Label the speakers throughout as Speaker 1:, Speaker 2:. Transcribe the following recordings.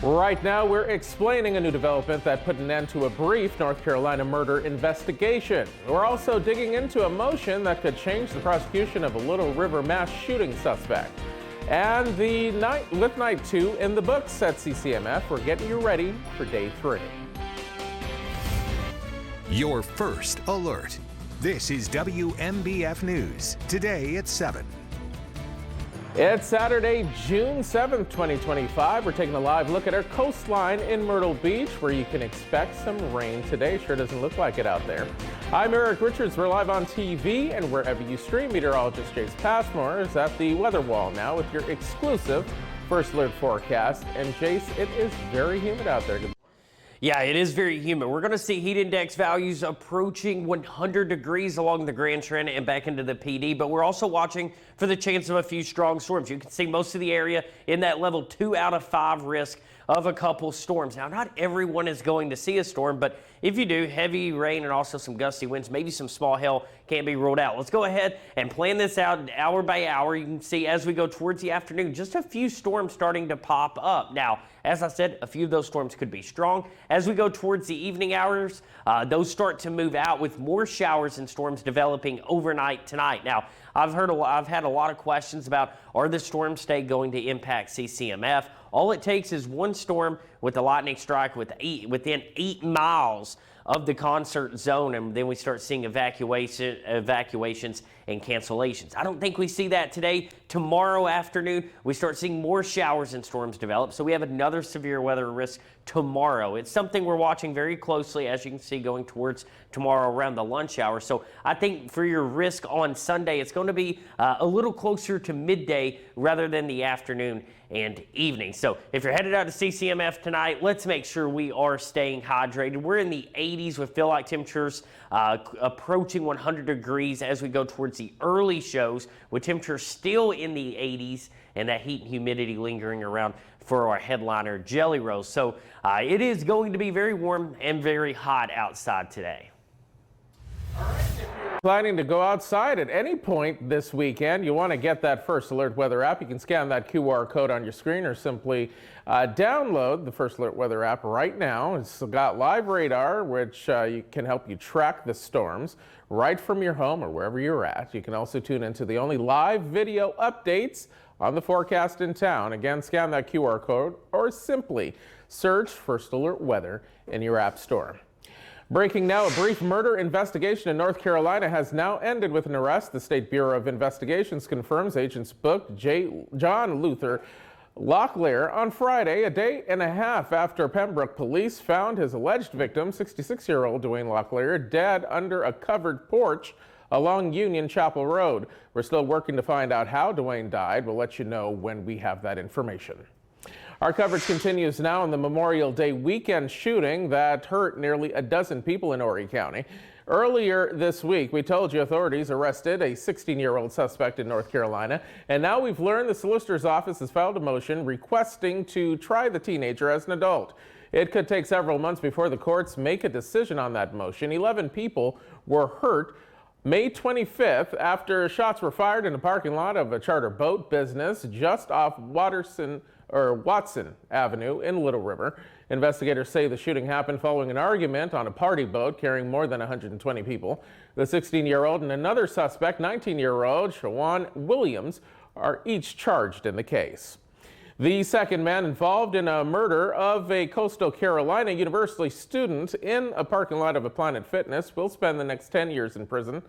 Speaker 1: Right now, we're explaining a new development that put an end to a brief North Carolina murder investigation. We're also digging into a motion that could change the prosecution of a Little River mass shooting suspect. And the Lift Night 2 in the books at CCMF. We're getting you ready for day 3.
Speaker 2: Your first alert. This is WMBF News, today at 7.
Speaker 1: It's Saturday, June 7th, 2025. We're taking a live look at our coastline in Myrtle Beach, where you can expect some rain today. Sure doesn't look like it out there. I'm Eric Richards. We're live on TV and wherever you stream. Meteorologist Jace Passmore is at the weather wall now with your exclusive first alert forecast. And Jace, it is very humid out there.
Speaker 3: Yeah, it is very humid. We're going to see heat index values approaching 100 degrees along the Grand Trend and back into the PD, but we're also watching for the chance of a few strong storms. You can see most of the area in that level 2 out of 5 risk of a couple storms. Now, not everyone is going to see a storm, but if you do, heavy rain and also some gusty winds, maybe some small hail can't be ruled out. Let's go ahead and plan this out hour by hour. You can see as we go towards the afternoon, just a few storms starting to pop up. Now, as I said, a few of those storms could be strong. As we go towards the evening hours, those start to move out with more showers and storms developing overnight tonight. Now, I've had a lot of questions about, are the storms today going to impact CCMF? All it takes is one storm with a lightning strike within 8 miles of the concert zone, and then we start seeing evacuations and cancellations. I don't think we see that today. Tomorrow afternoon, we start seeing more showers and storms develop, so we have another severe weather risk tomorrow. It's something we're watching very closely, as you can see, going towards tomorrow around the lunch hour. So I think for your risk on Sunday, it's going to be a little closer to midday rather than the afternoon and evening. So if you're headed out to CCMF tonight, let's make sure we are staying hydrated. We're in the 80s with feel like temperatures approaching 100 degrees as we go towards the early shows, with temperatures still in the 80s and that heat and humidity lingering around for our headliner Jelly Rolls. So it is going to be very warm and very hot outside today.
Speaker 1: Planning to go outside at any point this weekend, you want to get that First Alert Weather app. You can scan that QR code on your screen or simply download the First Alert Weather app right now. It's got live radar, which can help you track the storms right from your home or wherever you're at. You can also tune into the only live video updates on the forecast in town. Again, scan that QR code or simply search First Alert Weather in your app store. Breaking now, a brief murder investigation in North Carolina has now ended with an arrest. The State Bureau of Investigations confirms agents booked John Luther Locklear on Friday, a day and a half after Pembroke police found his alleged victim, 66-year-old Dwayne Locklear, dead under a covered porch along Union Chapel Road. We're still working to find out how Dwayne died. We'll let you know when we have that information. Our coverage continues now on the Memorial Day weekend shooting that hurt nearly a dozen people in Horry County. Earlier this week, we told you authorities arrested a 16-year-old suspect in North Carolina, and now we've learned the solicitor's office has filed a motion requesting to try the teenager as an adult. It could take several months before the courts make a decision on that motion. 11 people were hurt May 25th after shots were fired in the parking lot of a charter boat business just off Watson Avenue in Little River. Investigators say the shooting happened following an argument on a party boat carrying more than 120 people. The 16-year-old and another suspect, 19-year-old Shawan Williams, are each charged in the case. The second man involved in a murder of a Coastal Carolina University student in a parking lot of a Planet Fitness will spend the next 10 years in prison.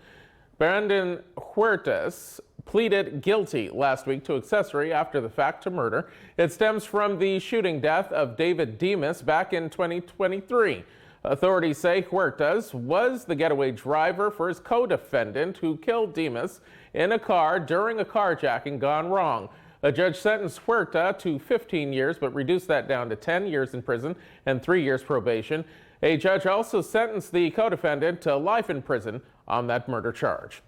Speaker 1: Brandon Huertas pleaded guilty last week to accessory after the fact to murder. It stems from the shooting death of David Demas back in 2023. Authorities say Huertas was the getaway driver for his co-defendant who killed Demas in a car during a carjacking gone wrong. A judge sentenced Huerta to 15 years, but reduced that down to 10 years in prison and 3 years probation. A judge also sentenced the co-defendant to life in prison on that murder charge.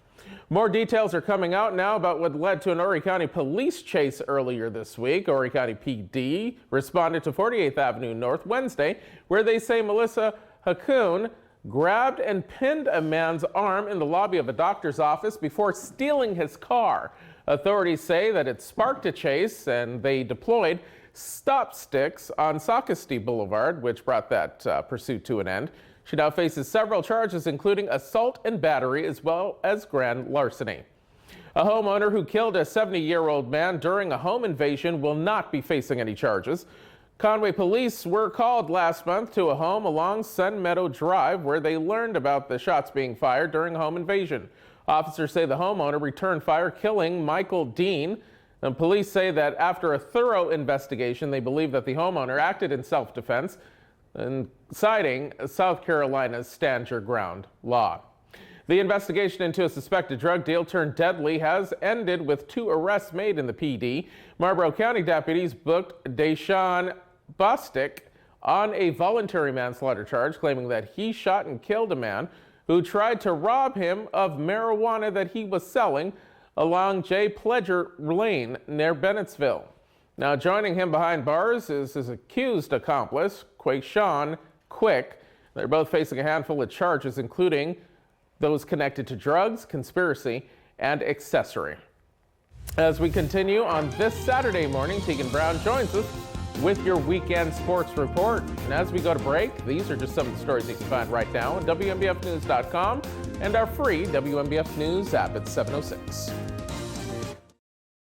Speaker 1: More details are coming out now about what led to an Horry County police chase earlier this week. Horry County PD responded to 48th Avenue North Wednesday, where they say Melissa Hakoon grabbed and pinned a man's arm in the lobby of a doctor's office before stealing his car. Authorities say that it sparked a chase and they deployed stop sticks on Sockasty Boulevard, which brought that pursuit to an end. She now faces several charges, including assault and battery, as well as grand larceny. A homeowner who killed a 70-year-old man during a home invasion will not be facing any charges. Conway police were called last month to a home along Sun Meadow Drive where they learned about the shots being fired during a home invasion. Officers say the homeowner returned fire, killing Michael Dean. And police say that after a thorough investigation, they believe that the homeowner acted in self-defense, and citing South Carolina's Stand Your Ground law. The investigation into a suspected drug deal turned deadly has ended with 2 arrests made in the PD. Marlboro County deputies booked Deshaun Bostick on a voluntary manslaughter charge, claiming that he shot and killed a man who tried to rob him of marijuana that he was selling along J. Pledger Lane near Bennettsville. Now, joining him behind bars is his accused accomplice, Quayshawn Quick. They're both facing a handful of charges, including those connected to drugs, conspiracy, and accessory. As we continue on this Saturday morning, Tegan Brown joins us with your weekend sports report. And as we go to break, these are just some of the stories you can find right now on WMBFnews.com and our free WMBF News app at 7:06.